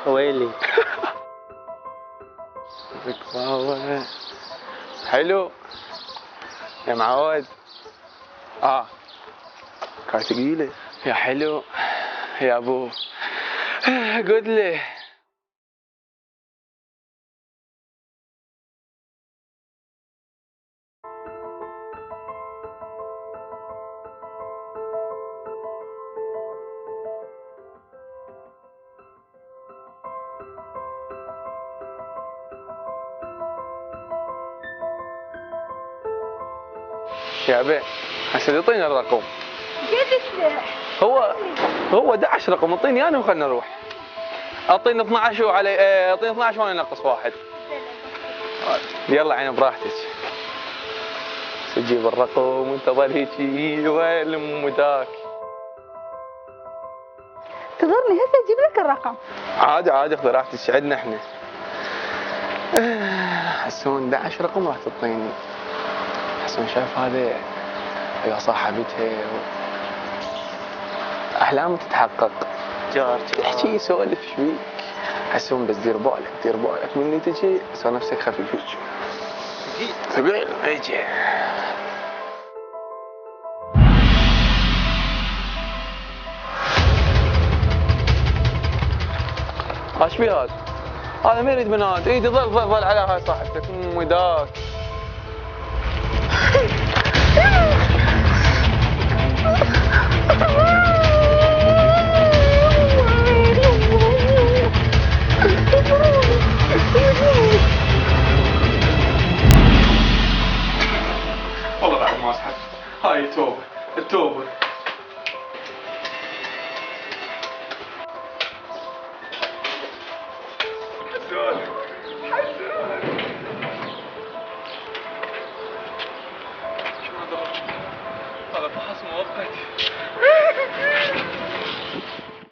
ويلي. حلو يا معود. كانت ثقيلة يا حلو يا ابو. قد لي يا بيه. هسه يعطيني الرقم. هو 11 رقم. اعطيني انا وخلنا نروح. اعطيني 12 وعلي اعطيني 12 وانا انقص واحد. يلا عين براحتك. تجيب الرقم وانت ظل هيجي وين ام ذاك. تظلني هسه اجيب لك الرقم. عادي خذ راحتك عندنا احنا. حسون 11 رقم راح تعطيني. حسون شايف هذا يا صاحبتها احلامه تتحقق. جار تحكي يسولف شوي. حسون بس دير بالك مني تجي صار نفسك خفيف. ثقيل اجي. ايش في هذا ما يريد بنات. ايدي ظل على هاي صاحبتك ام ذاك. والله بعد ما اسحب. هاي التوبه. هذا فحص مؤقت.